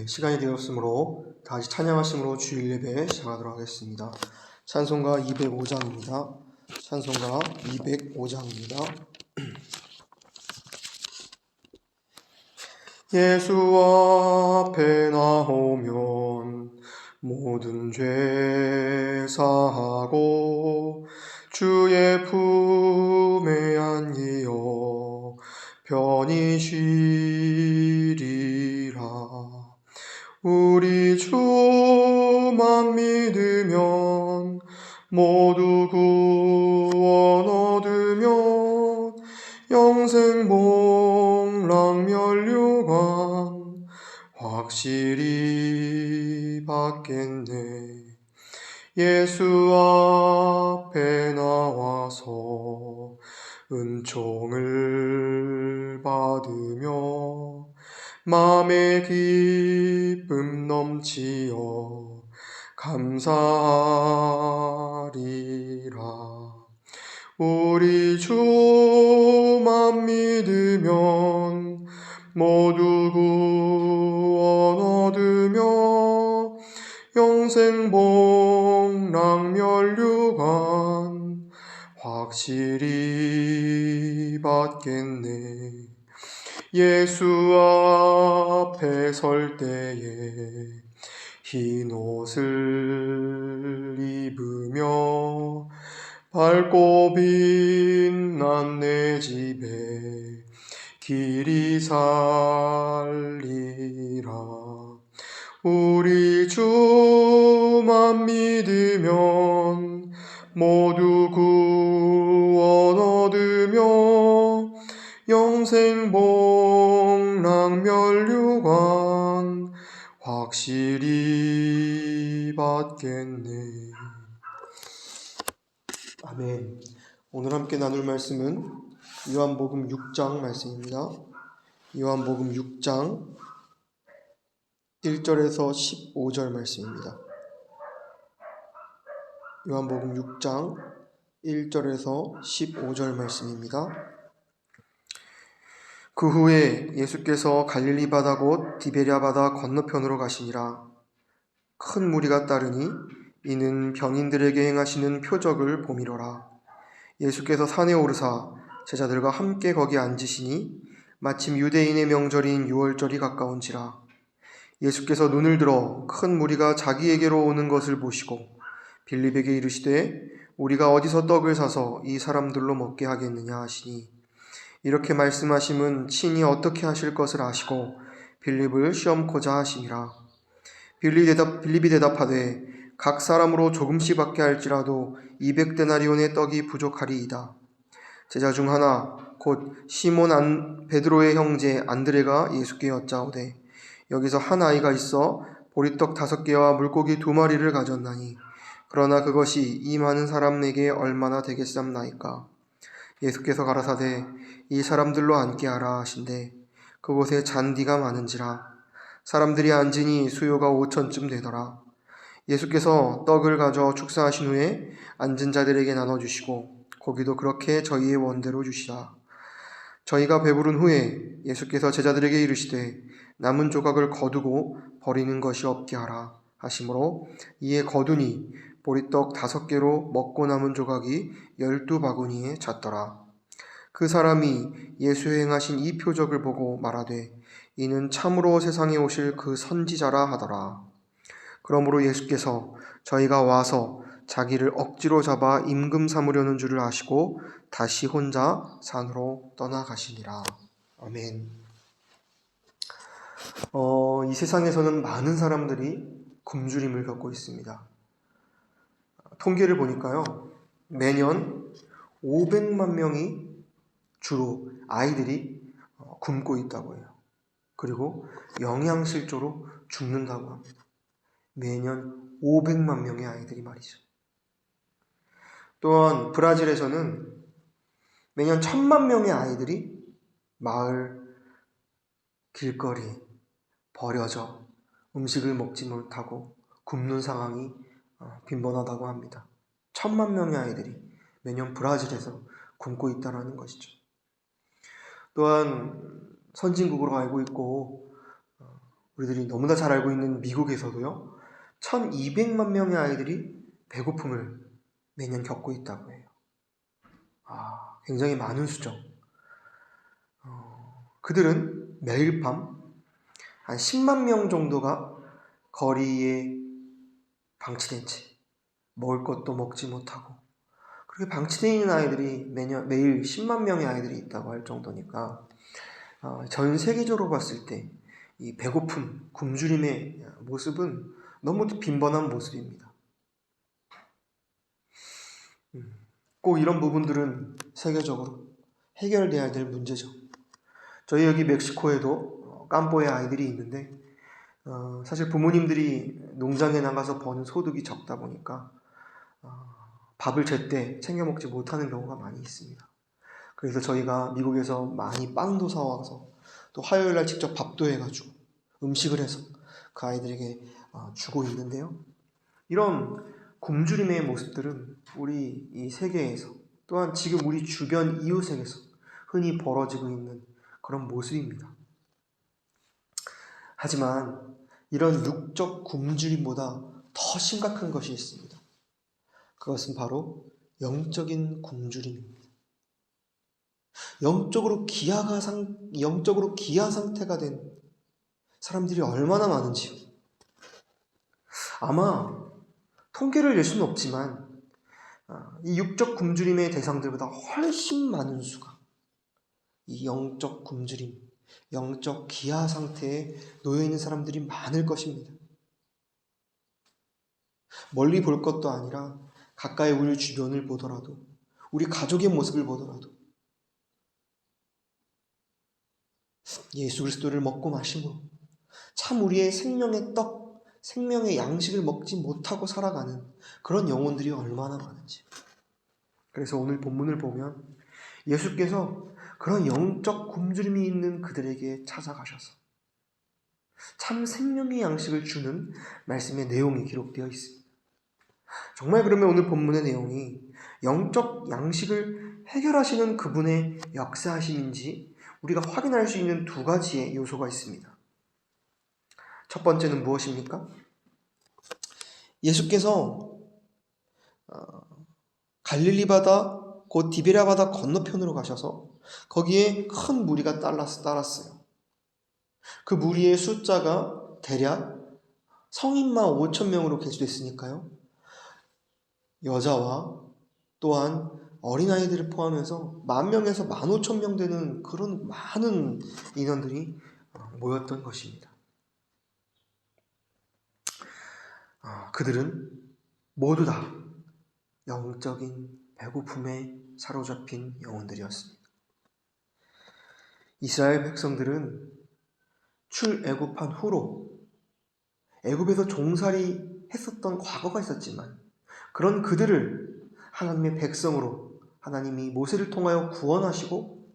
시간이 되었으므로 다시 찬양하심으로 주일 예배 시작하도록 하겠습니다. 찬송가 205장입니다. 찬송가 205장입니다. 예수 앞에 나오면 모든 죄 사하고 주의 품에 안기어 편히 쉬리라. 우리 주만 믿으면 모두 구원 얻으면 영생 복락 면류관 확실히 받겠네. 예수 앞에 나와서 은총을 받으며 마음의 기쁨 넘치어 감사하리라. 우리 주만 믿으면 모두 구원 얻으며 영생 복락 면류관 확실히 받겠네. 예수 앞에 설 때에 흰 옷을 입으며 밝고 빛난 내 집에 길이 살리라. 우리 주만 믿으면 모두 구원 얻으며 영생 복락 면류관 확실히 받겠네. 아멘. 오늘 함께 나눌 말씀은 요한복음 6장 말씀입니다. 요한복음 6장 1절에서 15절 말씀입니다. 요한복음 6장 1절에서 15절 말씀입니다. 그 후에 예수께서 갈릴리 바다 곧 디베랴 바다 건너편으로 가시니라. 큰 무리가 따르니 이는 병인들에게 행하시는 표적을 보미로라. 예수께서 산에 오르사 제자들과 함께 거기 앉으시니 마침 유대인의 명절인 유월절이 가까운지라. 예수께서 눈을 들어 큰 무리가 자기에게로 오는 것을 보시고 빌립에게 이르시되 우리가 어디서 떡을 사서 이 사람들로 먹게 하겠느냐 하시니, 이렇게 말씀하심은 친히 어떻게 하실 것을 아시고 빌립을 시험코자 하심이라. 빌립이 대답하되 각 사람으로 조금씩 받게 할지라도 200데나리온의 떡이 부족하리이다. 제자 중 하나 곧 시몬 베드로의 형제 안드레가 예수께 여짜오되 여기서 한 아이가 있어 보리떡 5개와 물고기 2마리를 가졌나니 그러나 그것이 이 많은 사람에게 얼마나 되겠삼나이까. 예수께서 가라사대 이 사람들로 앉게 하라 하신대 그곳에 잔디가 많은지라. 사람들이 앉으니 수요가 5천쯤 되더라. 예수께서 떡을 가져 축사하신 후에 앉은 자들에게 나눠주시고 고기도 그렇게 저희의 원대로 주시라. 저희가 배부른 후에 예수께서 제자들에게 이르시되 남은 조각을 거두고 버리는 것이 없게 하라 하시므로 이에 거두니 보리떡 5개로 먹고 남은 조각이 12바구니에 찼더라. 그 사람이 예수의 행하신 이 표적을 보고 말하되 이는 참으로 세상에 오실 그 선지자라 하더라. 그러므로 예수께서 저희가 와서 자기를 억지로 잡아 임금 삼으려는 줄을 아시고 다시 혼자 산으로 떠나가시니라. 아멘. 이 세상에서는 많은 사람들이 굶주림을 겪고 있습니다. 통계를 보니까요, 매년 500만 명이 주로 아이들이 굶고 있다고 해요. 그리고 영양실조로 죽는다고 합니다. 매년 500만 명의 아이들이 말이죠. 또한 브라질에서는 매년 1000만 명의 아이들이 마을 길거리 버려져 음식을 먹지 못하고 굶는 상황이 빈번하다고 합니다. 1000만 명의 아이들이 매년 브라질에서 굶고 있다는 것이죠. 또한 선진국으로 알고 있고 우리들이 너무나 잘 알고 있는 미국에서도요, 1200만 명의 아이들이 배고픔을 매년 겪고 있다고 해요. 굉장히 많은 수죠. 그들은 매일 밤 한 10만 명 정도가 거리에 방치된 채 먹을 것도 먹지 못하고, 그렇게 방치되어 있는 아이들이 매일 10만 명의 아이들이 있다고 할 정도니까, 전 세계적으로 봤을 때 이 배고픔, 굶주림의 모습은 너무 빈번한 모습입니다. 꼭 이런 부분들은 세계적으로 해결돼야 될 문제죠. 저희 여기 멕시코에도 깜뽀의 아이들이 있는데, 사실 부모님들이 농장에 나가서 버는 소득이 적다 보니까 밥을 제때 챙겨 먹지 못하는 경우가 많이 있습니다. 그래서 저희가 미국에서 많이 빵도 사와서 또 화요일날 직접 밥도 해가지고 음식을 해서 그 아이들에게 주고 있는데요. 이런 굶주림의 모습들은 우리 이 세계에서, 또한 지금 우리 주변 이웃에게서 흔히 벌어지고 있는 그런 모습입니다. 하지만 이런 육적 굶주림보다 더 심각한 것이 있습니다. 그것은 바로 영적인 굶주림입니다. 영적으로 기아 상태가 된 사람들이 얼마나 많은지요. 아마 통계를 낼 수는 없지만 이 육적 굶주림의 대상들보다 훨씬 많은 수가 이 영적 굶주림, 영적 기아 상태에 놓여 있는 사람들이 많을 것입니다. 멀리 볼 것도 아니라 가까이 우리 주변을 보더라도, 우리 가족의 모습을 보더라도 예수 그리스도를 먹고 마시고 참 우리의 생명의 떡, 생명의 양식을 먹지 못하고 살아가는 그런 영혼들이 얼마나 많은지. 그래서 오늘 본문을 보면 예수께서 그런 영적 굶주림이 있는 그들에게 찾아가셔서 참 생명의 양식을 주는 말씀의 내용이 기록되어 있습니다. 정말 그러면 오늘 본문의 내용이 영적 양식을 해결하시는 그분의 역사하심인지 우리가 확인할 수 있는 두 가지의 요소가 있습니다. 첫 번째는 무엇입니까? 예수께서 갈릴리 바다, 곧 디베랴 바다 건너편으로 가셔서 거기에 큰 무리가 따랐어요. 그 무리의 숫자가 대략 성인만 5,000명으로 계수됐으니까요. 여자와 또한 어린아이들을 포함해서 10,000명에서 15,000명 되는 그런 많은 인원들이 모였던 것입니다. 그들은 모두 다 영적인 배고픔에 사로잡힌 영혼들이었습니다. 이스라엘 백성들은 출애굽한 후로 애굽에서 종살이 했었던 과거가 있었지만, 그런 그들을 하나님의 백성으로 하나님이 모세를 통하여 구원하시고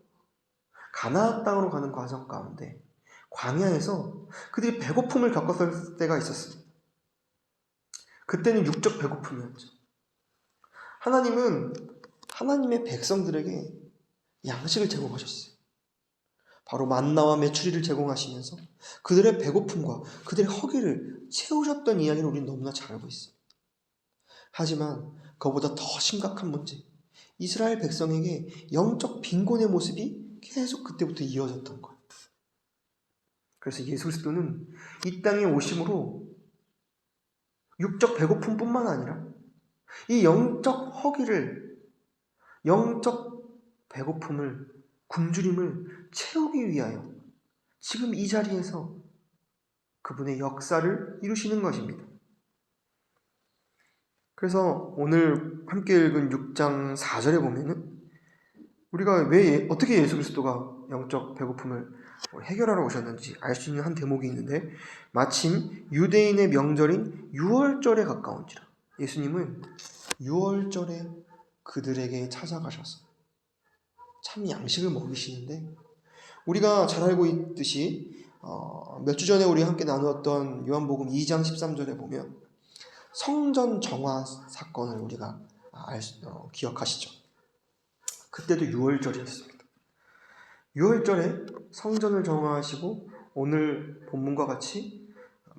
가나안 땅으로 가는 과정 가운데 광야에서 그들이 배고픔을 겪었을 때가 있었습니다. 그때는 육적 배고픔이었죠. 하나님은 하나님의 백성들에게 양식을 제공하셨어요. 바로 만나와 메추리를 제공하시면서 그들의 배고픔과 그들의 허기를 채우셨던 이야기를 우리는 너무나 잘 알고 있습니다. 하지만 그보다 더 심각한 문제, 이스라엘 백성에게 영적 빈곤의 모습이 계속 그때부터 이어졌던 거예요. 그래서 예수 그리스도는 이 땅에 오심으로 육적 배고픔뿐만 아니라 이 영적 허기를, 영적 배고픔을, 굶주림을 채우기 위하여 지금 이 자리에서 그분의 역사를 이루시는 것입니다. 그래서 오늘 함께 읽은 6장 4절에 보면은 우리가 어떻게 예수 그리스도가 영적 배고픔을 해결하러 오셨는지 알 수 있는 한 대목이 있는데, 마침 유대인의 명절인 유월절에 가까운지라 예수님은 유월절에 그들에게 찾아가셔서 참 양식을 먹이시는데, 우리가 잘 알고 있듯이 몇 주 전에 우리 함께 나누었던 요한복음 2장 13절에 보면 성전 정화 사건을 우리가 기억하시죠? 그때도 유월절이었습니다. 유월절에 성전을 정화하시고 오늘 본문과 같이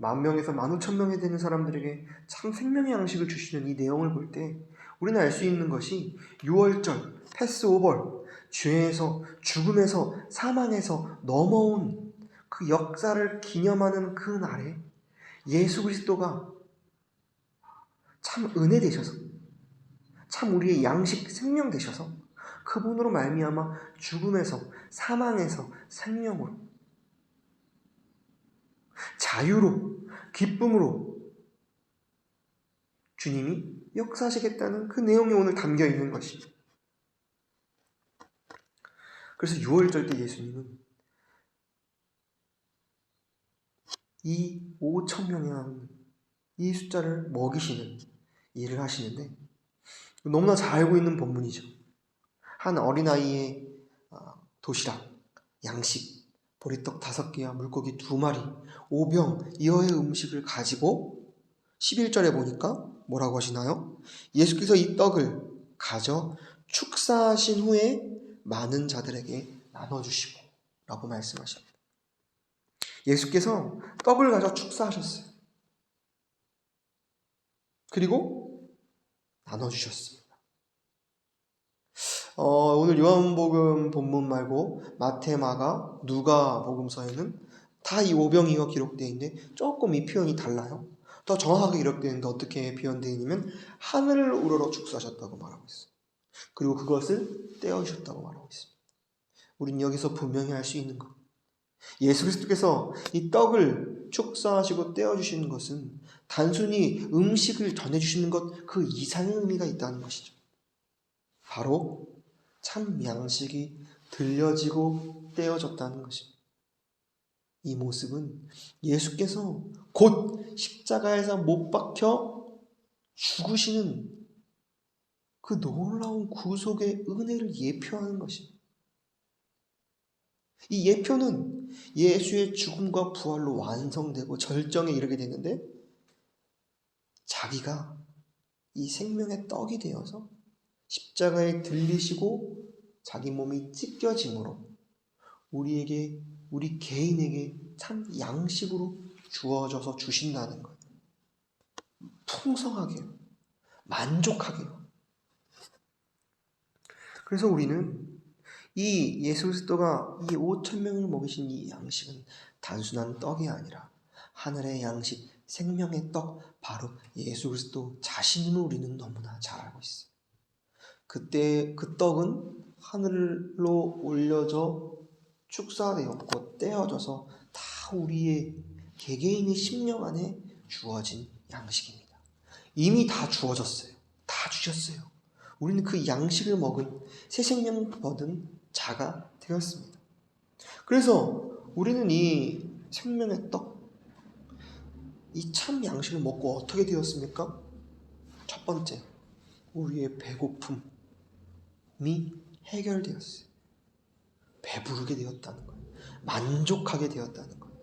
10,000명에서 15,000명이 되는 사람들에게 참 생명의 양식을 주시는 이 내용을 볼 때 우리는 알 수 있는 것이 6월절, 패스오버, 죄에서, 죽음에서, 사망에서 넘어온 그 역사를 기념하는 그 날에 예수 그리스도가 참 은혜 되셔서, 참 우리의 양식, 생명 되셔서 그분으로 말미암아 죽음에서, 사망에서 생명으로, 자유로, 기쁨으로 주님이 역사하시겠다는 그 내용이 오늘 담겨 있는 것입니다. 그래서 6월절 때 예수님은 이 5,000명이라는 이 숫자를 먹이시는 일을 하시는데 너무나 잘 알고 있는 본문이죠. 한 어린아이의 도시락, 양식, 보리떡 5개와 물고기 2마리, 오병, 이어의 음식을 가지고 11절에 보니까 뭐라고 하시나요? 예수께서 이 떡을 가져 축사하신 후에 많은 자들에게 나눠주시고 라고 말씀하십니다. 예수께서 떡을 가져 축사하셨어요. 그리고 나눠주셨습니다. 오늘 요한복음 본문 말고 마태, 마가, 누가 복음서에는 다 이 오병이어 기록되어 있는데 조금 이 표현이 달라요. 더 정확하게 기록되어 있는데 어떻게 표현되어 있냐면 하늘을 우러러 축사하셨다고 말하고 있어요. 그리고 그것을 떼어주셨다고 말하고 있습니다. 우린 여기서 분명히 알 수 있는 것, 예수 그리스도께서 이 떡을 축사하시고 떼어주시는 것은 단순히 음식을 전해주시는 것 그 이상의 의미가 있다는 것이죠. 바로 참 양식이 들려지고 떼어졌다는 것입니다. 이 모습은 예수께서 곧 십자가에서 못 박혀 죽으시는 그 놀라운 구속의 은혜를 예표하는 것입니다. 이 예표는 예수의 죽음과 부활로 완성되고 절정에 이르게 되는데 자기가 이 생명의 떡이 되어서 십자가에 들리시고 자기 몸이 찢겨짐으로 우리에게, 우리 개인에게 참 양식으로 주어져서 주신다는 것. 풍성하게요. 만족하게요. 그래서 우리는 이 예수 그리스도가 이 5,000명을 먹이신 이 양식은 단순한 떡이 아니라 하늘의 양식, 생명의 떡, 바로 예수 그리스도 자신임을 우리는 너무나 잘 알고 있어요. 그때 그 떡은 하늘로 올려져 축사되었고 떼어져서 다 우리의 개개인의 심령 안에 주어진 양식입니다. 이미 다 주어졌어요. 다 주셨어요. 우리는 그 양식을 먹은 새 생명 얻은 자가 되었습니다. 그래서 우리는 이 생명의 떡, 이 참 양식을 먹고 어떻게 되었습니까? 첫 번째, 우리의 배고픔이 해결되었어요. 배부르게 되었다는 거예요. 만족하게 되었다는 거예요.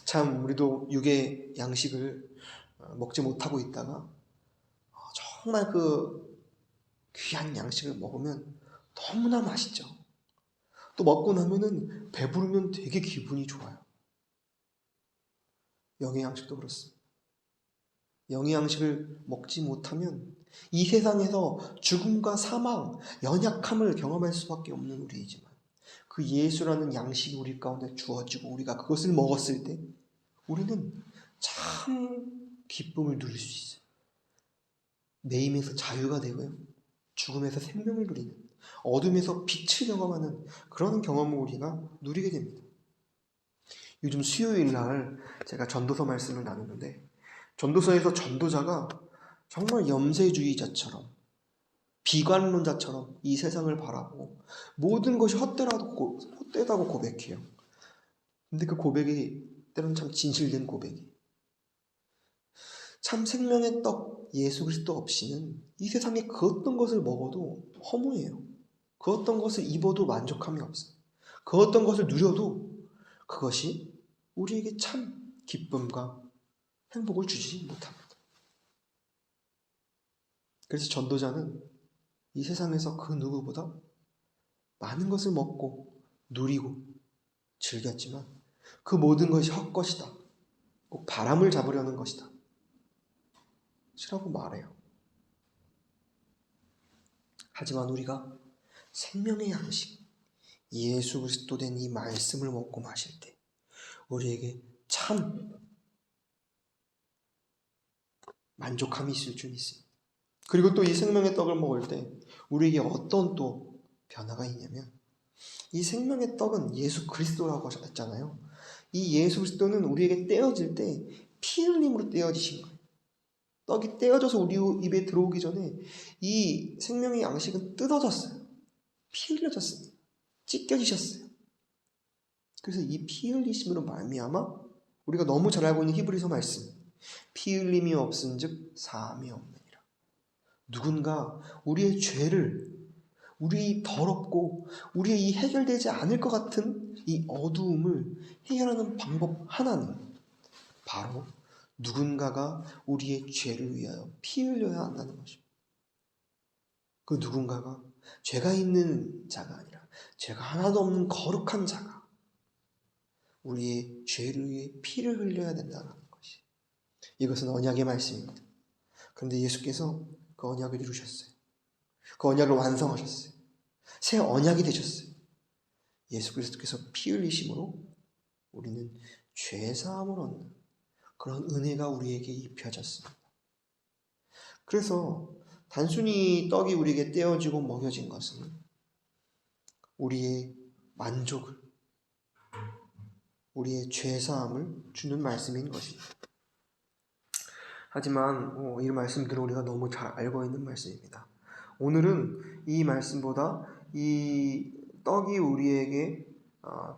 참 우리도 육의 양식을 먹지 못하고 있다가 정말 그 귀한 양식을 먹으면 너무나 맛있죠. 또 먹고 나면은 배부르면 되게 기분이 좋아요. 영의 양식도 그렇습니다. 영의 양식을 먹지 못하면 이 세상에서 죽음과 사망, 연약함을 경험할 수밖에 없는 우리이지만 그 예수라는 양식이 우리 가운데 주어지고 우리가 그것을 먹었을 때 우리는 참 기쁨을 누릴 수 있어요. 매임에서 자유가 되고요. 죽음에서 생명을 누리는, 어둠에서 빛을 경험하는 그런 경험을 우리가 누리게 됩니다. 요즘 수요일 날 제가 전도서 말씀을 나누는데 전도서에서 전도자가 정말 염세주의자처럼 비관론자처럼 이 세상을 바라보고 모든 것이 헛되다고 고백해요. 근데 그 고백이 때로는 참 진실된 고백이, 참 생명의 떡 예수 그리스도 없이는 이 세상에 그 어떤 것을 먹어도 허무해요. 그 어떤 것을 입어도 만족함이 없어요. 그 어떤 것을 누려도 그것이 우리에게 참 기쁨과 행복을 주지 못합니다. 그래서 전도자는 이 세상에서 그 누구보다 많은 것을 먹고 누리고 즐겼지만 그 모든 것이 헛것이다. 꼭 바람을 잡으려는 것이다. 라고 말해요. 하지만 우리가 생명의 양식, 예수 그리스도 된 이 말씀을 먹고 마실 때 우리에게 참 만족함이 있을 줄 믿습니다. 그리고 또 이 생명의 떡을 먹을 때 우리에게 어떤 또 변화가 있냐면, 이 생명의 떡은 예수 그리스도라고 하셨잖아요. 이 예수 그리스도는 우리에게 떼어질 때 피 흘림으로 떼어지신 거예요. 떡이 떼어져서 우리 입에 들어오기 전에 이 생명의 양식은 뜯어졌어요. 피 흘려졌습니다. 찢겨지셨어요. 그래서 이 피 흘리심으로 말미암아 우리가 너무 잘 알고 있는 히브리서 말씀, 피 흘림이 없은즉 사함이 없느니라. 누군가 우리의 죄를, 우리 더럽고 우리의 이 해결되지 않을 것 같은 이 어두움을 해결하는 방법 하나는 바로 누군가가 우리의 죄를 위하여 피 흘려야 한다는 것입니다. 그 누군가가 죄가 있는 자가 아니라 죄가 하나도 없는 거룩한 자가 우리의 죄를 위해 피를 흘려야 된다는 것이, 이것은 언약의 말씀입니다. 그런데 예수께서 그 언약을 이루셨어요. 그 언약을 완성하셨어요. 새 언약이 되셨어요. 예수 그리스도께서 피 흘리심으로 우리는 죄사함을 얻는 그런 은혜가 우리에게 입혀졌습니다. 그래서 단순히 떡이 우리에게 떼어지고 먹여진 것은 우리의 만족을, 우리의 죄사함을 주는 말씀인 것입니다. 하지만 이 말씀들은 우리가 너무 잘 알고 있는 말씀입니다. 오늘은 이 말씀보다 이 떡이 우리에게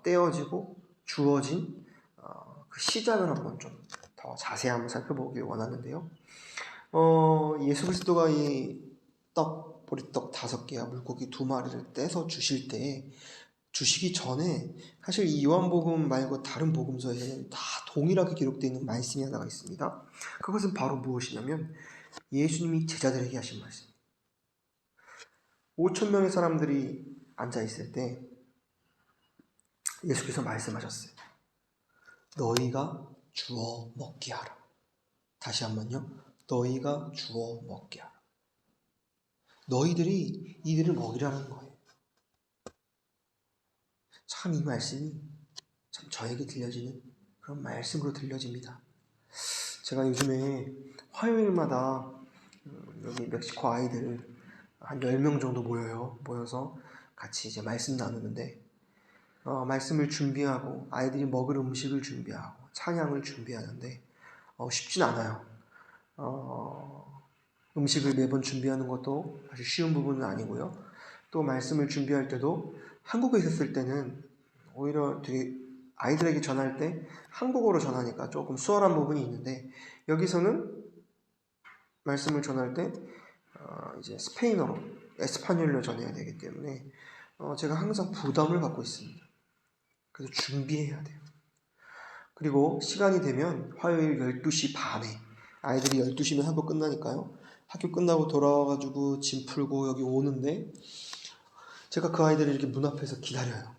떼어지고 주어진 그 시작을 한번 좀 더 자세히 한번 살펴보길 원하는데요. 예수 그리스도가 이 보리떡 5개와 물고기 2마리를 떼서 주시기 전에 사실 이 요한복음 말고 다른 복음서에는 다 동일하게 기록되어 있는 말씀이 하나가 있습니다. 그것은 바로 무엇이냐면 예수님이 제자들에게 하신 말씀. 5,000명의 사람들이 앉아있을 때 예수께서 말씀하셨어요. 너희가 주어 먹게 하라. 다시 한번요. 너희가 주어 먹게 하라. 너희들이 이들을 먹이라는 거예요. 참 이 말씀이 참 저에게 들려지는 그런 말씀으로 들려집니다. 제가 요즘에 화요일마다 여기 멕시코 아이들 한 10명 정도 모여서 같이 이제 말씀 나누는데, 말씀을 준비하고 아이들이 먹을 음식을 준비하고 찬양을 준비하는데 쉽진 않아요. 음식을 매번 준비하는 것도 사실 쉬운 부분은 아니고요. 또 말씀을 준비할 때도 한국에 있었을 때는 오히려 되게 아이들에게 전할 때 한국어로 전하니까 조금 수월한 부분이 있는데, 여기서는 말씀을 전할 때 이제 스페인어로, 에스파뇰로 전해야 되기 때문에 제가 항상 부담을 갖고 있습니다. 그래서 준비해야 돼요. 그리고 시간이 되면 화요일 12시 반에, 아이들이 12시면 학교 끝나니까요. 학교 끝나고 돌아와가지고 짐 풀고 여기 오는데 제가 그 아이들을 이렇게 문 앞에서 기다려요.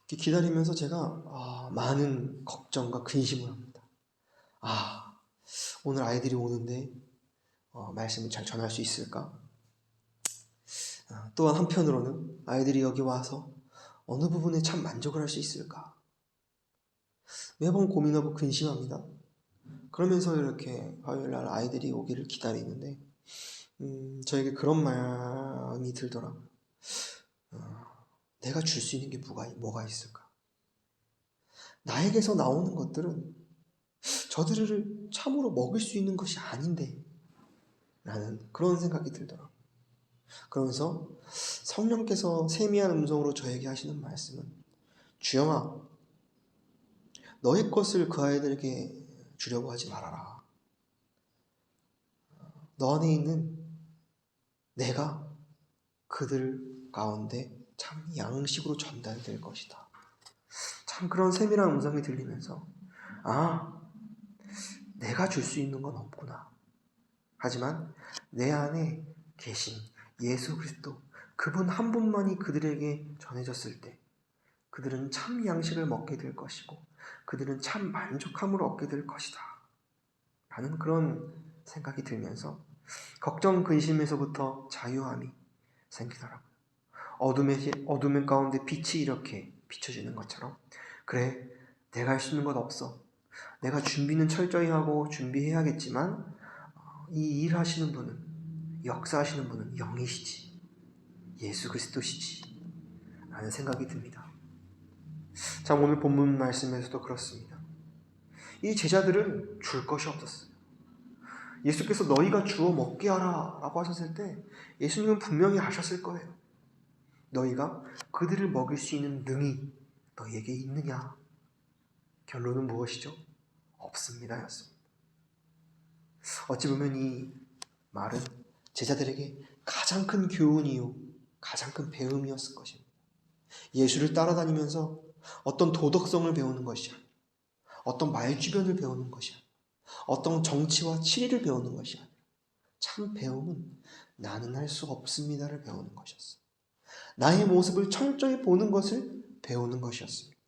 기다리면서 제가 많은 걱정과 근심을 합니다. 오늘 아이들이 오는데 말씀을 잘 전할 수 있을까? 또한 한편으로는 아이들이 여기 와서 어느 부분에 참 만족을 할 수 있을까? 매번 고민하고 근심합니다. 그러면서 이렇게 화요일날 아이들이 오기를 기다리는데 저에게 그런 마음이 들더라고요. 내가 줄 수 있는 게 뭐가 있을까? 나에게서 나오는 것들은 저들을 참으로 먹을 수 있는 것이 아닌데 라는 그런 생각이 들더라고요. 그러면서 성령께서 세미한 음성으로 저에게 하시는 말씀은, 주영아, 너의 것을 그 아이들에게 주려고 하지 말아라. 너 안에 있는 내가 그들 가운데 참 양식으로 전달될 것이다. 참 그런 세밀한 음성이 들리면서 내가 줄 수 있는 건 없구나. 하지만 내 안에 계신 예수 그리스도, 그분 한 분만이 그들에게 전해졌을 때 그들은 참 양식을 먹게 될 것이고 그들은 참 만족함을 얻게 될 것이다 라는 그런 생각이 들면서 걱정 근심에서부터 자유함이 생기더라고요. 어둠의 가운데 빛이 이렇게 비춰지는 것처럼, 그래, 내가 할 수 있는 것 없어. 내가 준비는 철저히 하고 준비해야겠지만 이 일하시는 분은, 역사하시는 분은 영이시지, 예수 그리스도시지 라는 생각이 듭니다. 자, 오늘 본문 말씀에서도 그렇습니다. 이 제자들은 줄 것이 없었어요. 예수께서 너희가 주어 먹게 하라 라고 하셨을 때 예수님은 분명히 아셨을 거예요. 너희가 그들을 먹일 수 있는 능이 너희에게 있느냐? 결론은 무엇이죠? 없습니다 였습니다. 어찌 보면 이 말은 제자들에게 가장 큰 교훈이요, 가장 큰 배움이었을 것입니다. 예수를 따라다니면서 어떤 도덕성을 배우는 것이 아니라, 어떤 말주변을 배우는 것이 아니라, 어떤 정치와 치리를 배우는 것이 아니라, 참 배움은 나는 할 수 없습니다를 배우는 것이었어요. 나의 모습을 철저히 보는 것을 배우는 것이었습니다.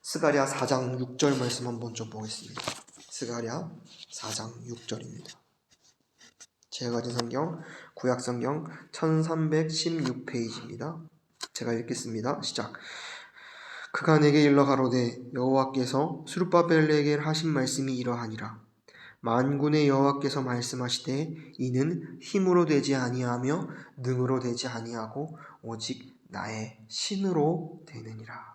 스가랴 4장 6절 말씀 한번 좀 보겠습니다. 스가랴 4장 6절입니다. 제가 가진 성경, 구약성경 1316페이지입니다. 제가 읽겠습니다. 시작. 그가 내게 일러 가로되 여호와께서 스룹바벨에게 하신 말씀이 이러하니라. 만군의 여호와께서 말씀하시되 이는 힘으로 되지 아니하며 능으로 되지 아니하고 오직 나의 신으로 되느니라.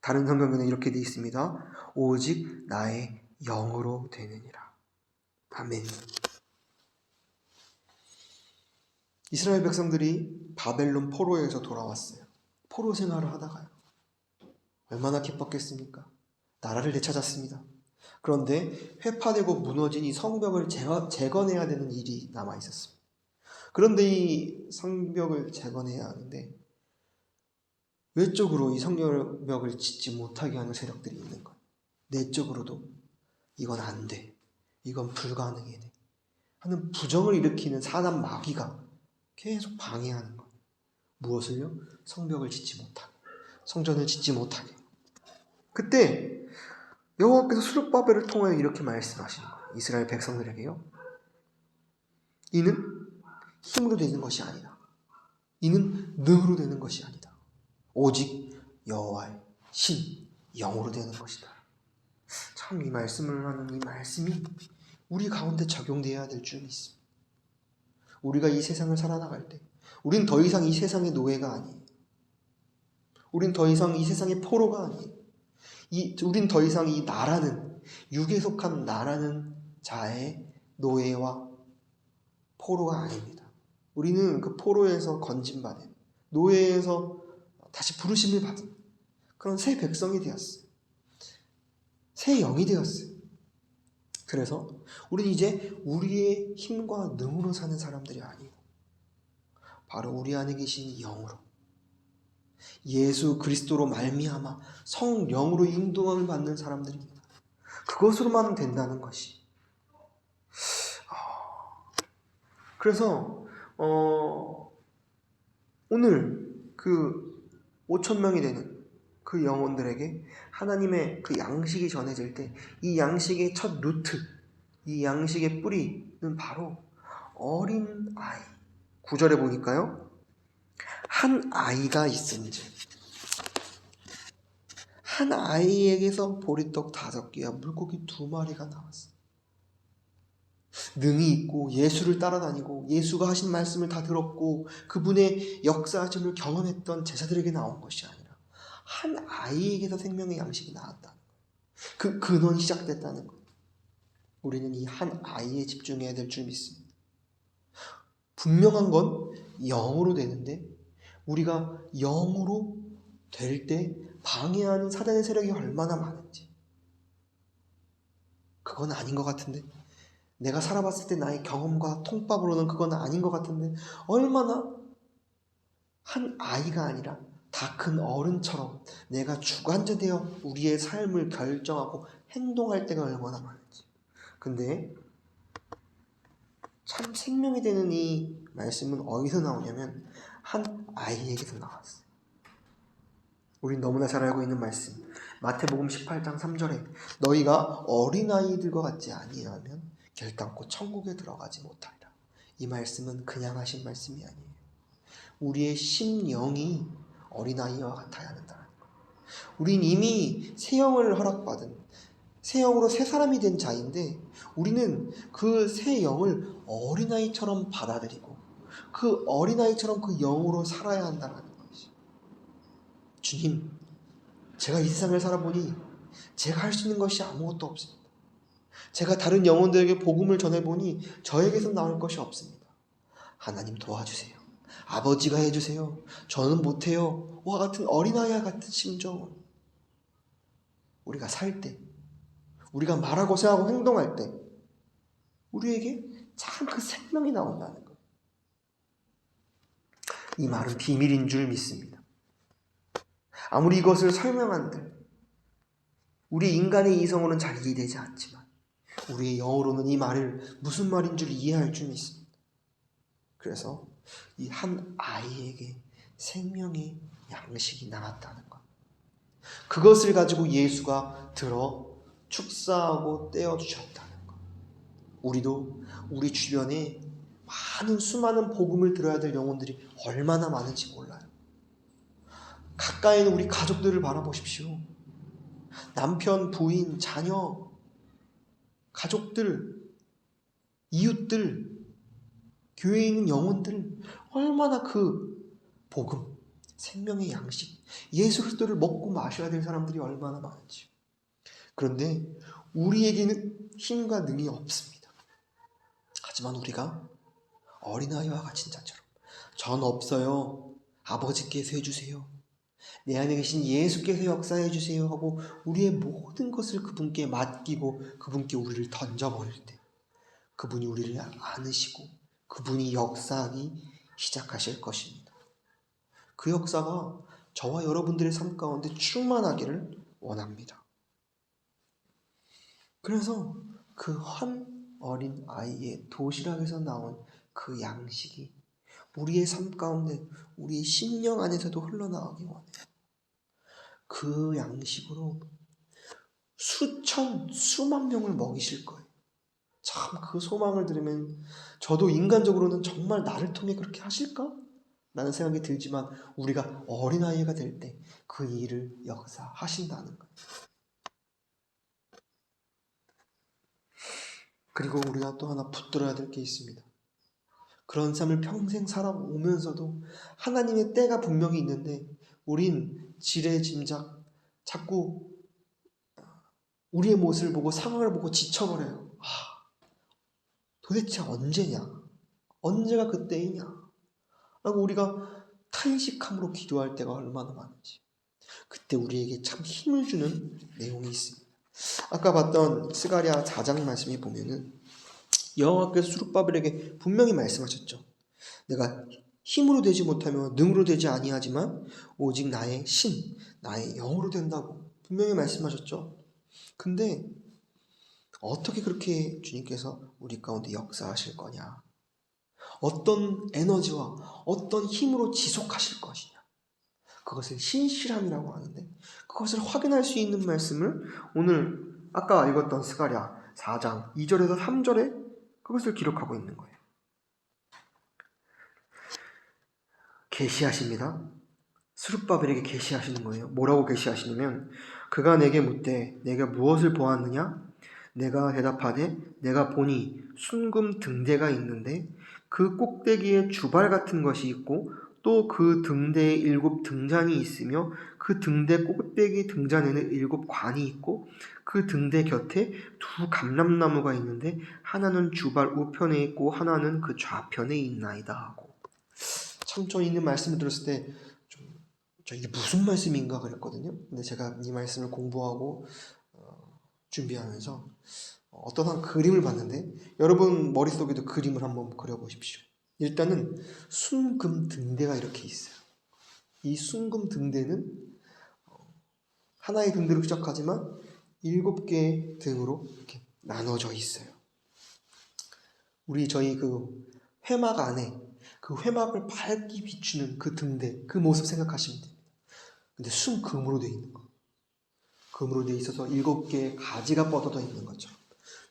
다른 성경에는 이렇게 되어 있습니다. 오직 나의 영으로 되느니라. 아멘. 이스라엘 백성들이 바벨론 포로에서 돌아왔어요. 포로 생활을 하다가요. 얼마나 기뻤겠습니까? 나라를 되찾았습니다. 그런데 회파되고 무너진 이 성벽을 재건해야 되는 일이 남아 있었습니다. 그런데 이 성벽을 재건해야 하는데 외적으로 이 성벽을 짓지 못하게 하는 세력들이 있는 거예요. 내적으로도 이건 안 돼, 이건 불가능해 하는 부정을 일으키는 사단 마귀가 계속 방해하는 거예요. 무엇을요? 성벽을 짓지 못하게, 성전을 짓지 못하게. 그때 여호와께서 스룹바벨을 통하여 이렇게 말씀하시는 거예요. 이스라엘 백성들에게요. 이는 힘으로 되는 것이 아니다. 이는 능으로 되는 것이 아니다. 오직 여호와의 신, 영으로 되는 것이다. 참 이 말씀을 하는 이 말씀이 우리 가운데 적용되어야 될 줄 믿습니다. 우리가 이 세상을 살아나갈 때 우린 더 이상 이 세상의 노예가 아니에요. 우린 더 이상 이 세상의 포로가 아니에요. 우린 더 이상 이 나라는, 육에 속한 나라는 자의 노예와 포로가 아닙니다. 우리는 그 포로에서 건진받은, 노예에서 다시 부르심을 받은 그런 새 백성이 되었어요. 새 영이 되었어요. 그래서 우리는 이제 우리의 힘과 능으로 사는 사람들이 아니고 바로 우리 안에 계신 영으로, 예수 그리스도로 말미암아 성령으로 인도함을 받는 사람들입니다. 그것으로만 된다는 것이. 그래서 오늘 그 5,000명이 되는 그 영혼들에게 하나님의 그 양식이 전해질 때 이 양식의 첫 루트, 이 양식의 뿌리는 바로 어린 아이. 9절에 보니까요, 한 아이가 있은즉, 한 아이에게서 보리떡 5개와 물고기 2마리가 나왔어요. 능이 있고 예수를 따라다니고 예수가 하신 말씀을 다 들었고 그분의 역사하심을 경험했던 제자들에게 나온 것이 아니라 한 아이에게서 생명의 양식이 나왔다는 거예요. 그 근원이 시작됐다는 거예요. 우리는 이 한 아이에 집중해야 될 줄 믿습니다. 분명한 건 영으로 되는데 우리가 영으로 될 때 방해하는 사단의 세력이 얼마나 많은지, 그건 아닌 것 같은데, 내가 살아봤을 때 나의 경험과 통밥으로는 그건 아닌 것 같은데, 얼마나 한 아이가 아니라 다 큰 어른처럼 내가 주관자 되어 우리의 삶을 결정하고 행동할 때가 얼마나 많은지. 근데 참 생명이 되는 이 말씀은 어디서 나오냐면 한 아이에게서 나왔어요. 우린 너무나 잘 알고 있는 말씀. 마태복음 18장 3절에 너희가 어린아이들과 같지 아니하면 결단코 천국에 들어가지 못하리라. 이 말씀은 그냥 하신 말씀이 아니에요. 우리의 심령이 어린아이와 같아야 한다는 것. 우린 이미 새 영을 허락받은 새 영으로 새 사람이 된 자인데 우리는 그 새 영을 어린아이처럼 받아들이고 그 어린아이처럼 그 영으로 살아야 한다는 것이. 주님, 제가 이 세상을 살아보니 제가 할 수 있는 것이 아무것도 없습니다. 제가 다른 영혼들에게 복음을 전해보니 저에게서 나올 것이 없습니다. 하나님 도와주세요. 아버지가 해주세요. 저는 못해요. 와 같은 어린아이와 같은 심정을 우리가 살 때, 우리가 말하고 생각하고 행동할 때 우리에게 참 그 생명이 나온다는 것. 이 말은 비밀인 줄 믿습니다. 아무리 이것을 설명한들 우리 인간의 이성으로는 잘 이해되지 않지만 우리의 영으로는 이 말을 무슨 말인 줄 이해할 줄 믿습니다. 그래서 이 한 아이에게 생명의 양식이 나왔다는 것. 그것을 가지고 예수가 들어 축사하고 떼어주셨다는 것. 우리도 우리 주변에 많은 수많은 복음을 들어야 될 영혼들이 얼마나 많은지 몰라요. 가까이 있는 우리 가족들을 바라보십시오. 남편, 부인, 자녀, 가족들, 이웃들, 교회에 있는 영혼들 얼마나 그 복음, 생명의 양식, 예수 그리스도를 먹고 마셔야 될 사람들이 얼마나 많은지. 그런데 우리에게는 힘과 능이 없습니다. 하지만 우리가 어린아이와 같은 자처럼 전 없어요. 아버지께서 해주세요. 내 안에 계신 예수께서 역사해 주세요 하고 우리의 모든 것을 그분께 맡기고 그분께 우리를 던져버릴 때 그분이 우리를 안으시고 그분이 역사하기 시작하실 것입니다. 그 역사가 저와 여러분들의 삶 가운데 충만하기를 원합니다. 그래서 그 한 어린 아이의 도시락에서 나온 그 양식이 우리의 삶 가운데 우리의 심령 안에서도 흘러나오기 원해요. 그 양식으로 수만 명을 먹이실 거예요. 참 그 소망을 들으면 저도 인간적으로는 정말 나를 통해 그렇게 하실까? 라는 생각이 들지만 우리가 어린아이가 될 때 그 일을 역사하신다는 거예요. 그리고 우리가 또 하나 붙들어야 될 게 있습니다. 그런 삶을 평생 살아오면서도 하나님의 때가 분명히 있는데 우린 지레짐작 자꾸 우리의 모습을 보고 상황을 보고 지쳐버려요. 도대체 언제냐? 언제가 그때이냐? 라고 우리가 탄식함으로 기도할 때가 얼마나 많은지. 그때 우리에게 참 힘을 주는 내용이 있습니다. 아까 봤던 스가랴 4장 말씀이 보면은 여호와께서 수룹바벨에게 분명히 말씀하셨죠. 내가 힘으로 되지 못하며 능으로 되지 아니하지만 오직 나의 신, 나의 영으로 된다고 분명히 말씀하셨죠. 근데 어떻게 그렇게 주님께서 우리 가운데 역사하실 거냐? 어떤 에너지와 어떤 힘으로 지속하실 것이냐? 그것을 신실함이라고 하는데 그것을 확인할 수 있는 말씀을 오늘 아까 읽었던 스가랴 4장 2절에서 3절에 그것을 기록하고 있는 거예요. 계시하십니다. 스룹바벨에게 계시하시는 거예요. 뭐라고 계시하시냐면 그가 내게 묻되 내가 무엇을 보았느냐? 내가 대답하되 내가 보니 순금 등대가 있는데 그 꼭대기에 주발 같은 것이 있고 또 그 등대에 7 등잔이 있으며 그 등대 꼭대기 등잔에는 7 관이 있고 그 등대 곁에 2 감람나무가 있는데 하나는 주발 우편에 있고 하나는 그 좌편에 있나이다 하고. 참 저 있는 말씀을 들었을 때 저 이게 무슨 말씀인가 그랬거든요. 근데 제가 이 말씀을 공부하고 준비하면서 어떤 한 그림을 봤는데 여러분 머릿속에도 그림을 한번 그려보십시오. 일단은 순금 등대가 이렇게 있어요. 이 순금 등대는 하나의 등대로 시작하지만 7개의 등으로 이렇게 나눠져 있어요. 저희 그 회막 안에 그 회막을 밝게 비추는 그 등대, 그 모습 생각하시면 됩니다. 근데 순금으로 되어 있는 거. 금으로 되어 있어서 7개의 가지가 뻗어져 있는 것처럼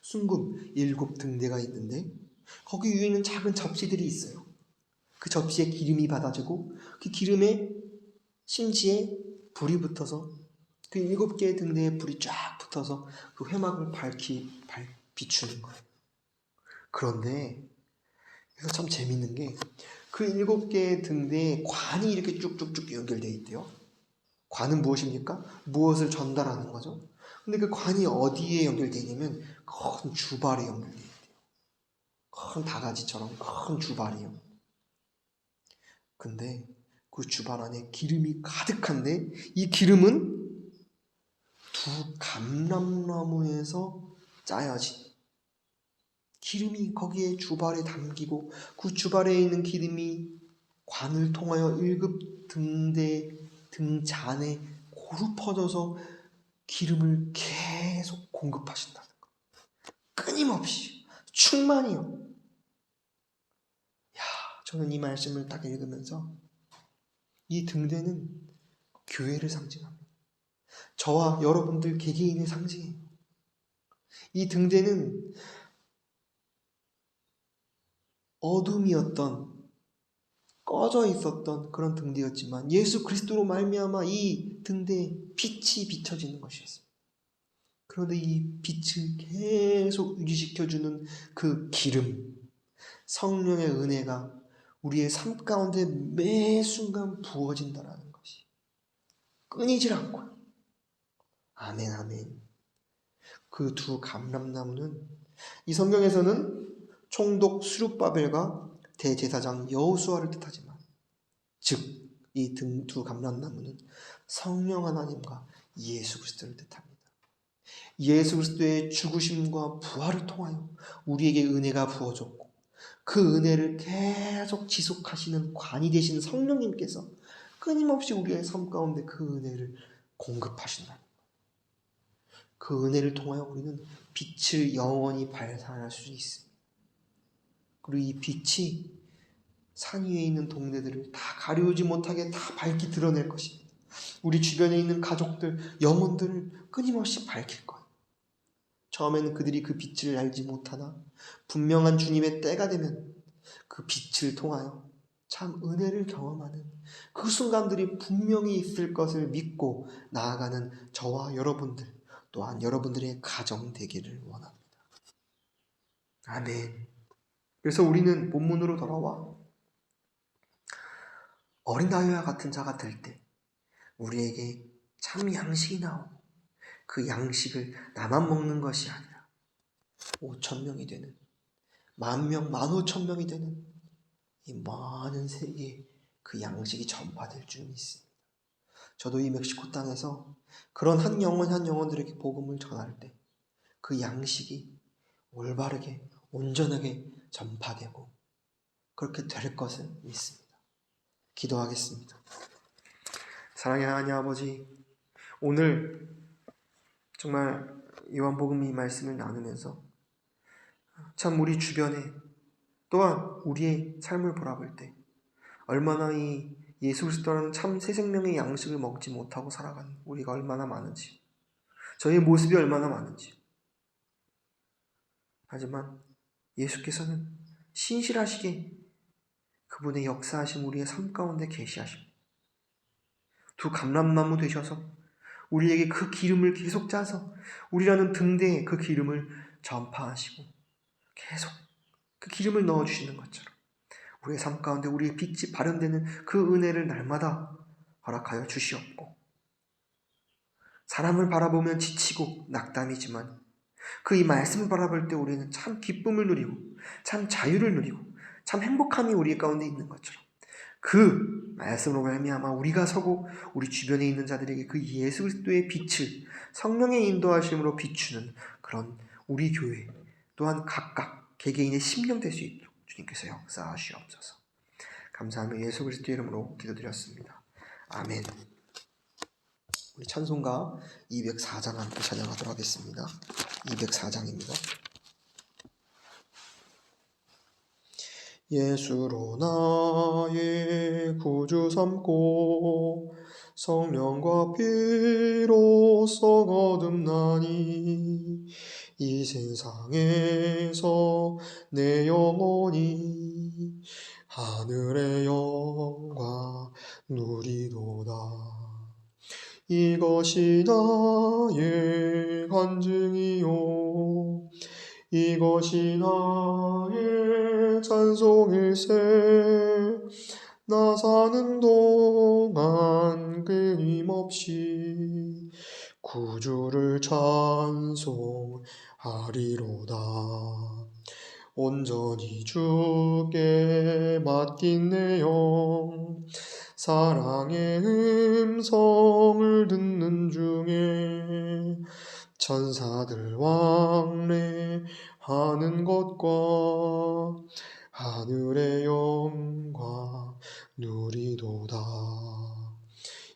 순금 7등대가 있는데 거기 위에는 작은 접시들이 있어요. 그 접시에 기름이 받아지고 그 기름에 심지에 불이 붙어서 그 7개의 등대에 불이 쫙 붙어서 그 회막을 비추는 거예요. 그런데 그래서 참 재밌는 게 그 7개의 등대에 관이 이렇게 쭉쭉쭉 연결되어 있대요. 관은 무엇입니까? 무엇을 전달하는 거죠? 근데 그 관이 어디에 연결되어 있냐면 큰 주발에 연결되어 있대요. 큰 다가지처럼 큰 주발이요. 근데 그 주발 안에 기름이 가득한데 이 기름은 두 감람나무에서 짜여진 기름이 거기에 주발에 담기고 그 주발에 있는 기름이 관을 통하여 1급 등대 등잔에 고루 퍼져서 기름을 계속 공급하신다는 것. 끊임없이 충만히요. 저는 이 말씀을 딱 읽으면서 이 등대는 교회를 상징합니다. 저와 여러분들 개개인의 상징이에요. 이 등대는 어둠이었던 꺼져 있었던 그런 등대였지만 예수 그리스도로 말미암아 이 등대에 빛이 비춰지는 것이었습니다. 그런데 이 빛을 계속 유지시켜주는 그 기름, 성령의 은혜가 우리의 삶 가운데 매 순간 부어진다라는 것이 끊이질 않고요. 아멘, 아멘. 그 두 감람나무는 이 성경에서는 총독 스룹바벨과 대제사장 여호수아를 뜻하지만 즉 이 두 감람나무는 성령 하나님과 예수 그리스도를 뜻합니다. 예수 그리스도의 죽으심과 부활을 통하여 우리에게 은혜가 부어졌고 그 은혜를 계속 지속하시는 관이 되신 성령님께서 끊임없이 우리의 삶 가운데 그 은혜를 공급하신다. 그 은혜를 통하여 우리는 빛을 영원히 발산할 수 있습니다. 그리고 이 빛이 산 위에 있는 동네들을 다 가려우지 못하게 다 밝히 드러낼 것입니다. 우리 주변에 있는 가족들, 영혼들을 끊임없이 밝힐 거예요. 처음에는 그들이 그 빛을 알지 못하나 분명한 주님의 때가 되면 그 빛을 통하여 참 은혜를 경험하는 그 순간들이 분명히 있을 것을 믿고 나아가는 저와 여러분들 또한 여러분들의 가정 되기를 원합니다. 아멘. 그래서 우리는 본문으로 돌아와 어린아이와 같은 자가 될 때 우리에게 참 양식이 나오고 그 양식을 나만 먹는 것이 아니라 5,000명이 되는 10,000명, 15,000명이 되는 이 많은 세계에 그 양식이 전파될 줄 믿습니다. 저도 이 멕시코 땅에서 그런 한 영혼들에게 복음을 전할 때 그 양식이 올바르게 온전하게 전파되고 그렇게 될 것을 믿습니다. 기도하겠습니다. 사랑의 하나님 아버지, 오늘 정말 요한복음 이 말씀을 나누면서 참 우리 주변에 또한 우리의 삶을 바라볼 때 얼마나 이 예수 그리스도라는 참 새 생명의 양식을 먹지 못하고 살아가는 우리가 얼마나 많은지, 저희의 모습이 얼마나 많은지. 하지만 예수께서는 신실하시게 그분의 역사하심 우리의 삶 가운데 계시하십니다. 두 감람나무 되셔서 우리에게 그 기름을 계속 짜서 우리라는 등대에 그 기름을 전파하시고 계속 그 기름을 넣어주시는 것처럼 우리의 삶 가운데 우리의 빛이 발현되는 그 은혜를 날마다 허락하여 주시옵고 사람을 바라보면 지치고 낙담이지만 그 이 말씀을 바라볼 때 우리는 참 기쁨을 누리고 참 자유를 누리고 참 행복함이 우리 가운데 있는 것처럼 그 말씀으로 말미암아 우리가 서고 우리 주변에 있는 자들에게 그 예수 그리스도의 빛을 성령의 인도하심으로 비추는 그런 우리 교회 또한 각각 개개인의 심령 될 수 있도록 주님께서 역사하시옵소서. 감사하며 예수 그리스도의 이름으로 기도드렸습니다. 아멘. 우리 찬송가 204장 함께 찬양하도록 하겠습니다. 204장입니다. 예수로 나의 구주 삼고 성령과 피로써 거듭나니 이 세상에서 내 영혼이 하늘의 영광 누리도다. 이것이 나의 간증이요 이것이 나의 찬송일세. 나 사는 동안 끊임없이 구주를 찬송하리로다. 온전히 주께 맡긴 내 영 사랑의 음성을 듣는 중에 천사들 왕래하는 것과 하늘의 영광 누리도다.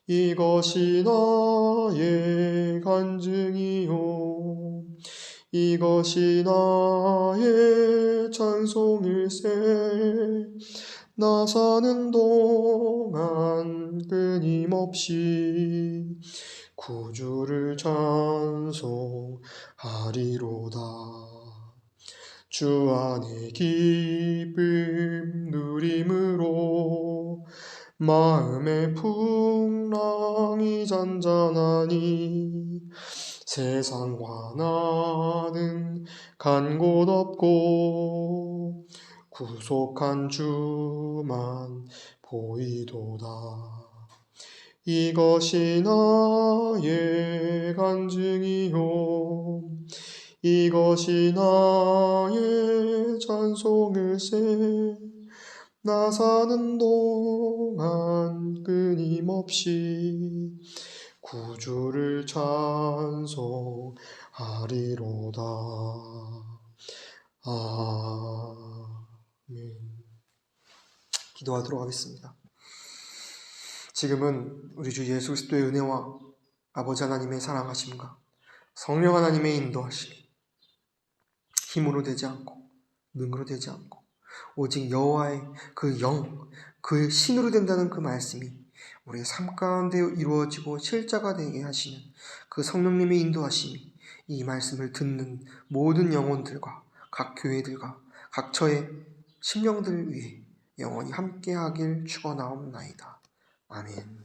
이것이 나의 간증이요 이것이 나의 찬송일세. 나 사는 동안 끊임없이 구주를 찬송하리로다. 주 안에 기쁨 누림으로 마음의 풍랑이 잔잔하니 세상과 나는 간 곳 없고 구속한 주만 보이도다. 이것이 나의 간증이요 이것이 나의 찬송일세. 나 사는 동안 끊임없이 구주를 찬송하리로다. 아멘. 기도하도록 하겠습니다. 지금은 우리 주 예수 그리스도의 은혜와 아버지 하나님의 사랑하심과 성령 하나님의 인도하심이 힘으로 되지 않고 능으로 되지 않고 오직 여호와의 그 영, 그 신으로 된다는 그 말씀이 우리의 삶 가운데 이루어지고 실자가 되게 하시는 그 성령님의 인도하심이 이 말씀을 듣는 모든 영혼들과 각 교회들과 각 처의 심령들 위해 영원히 함께하길 축원하옵나이다. 아멘.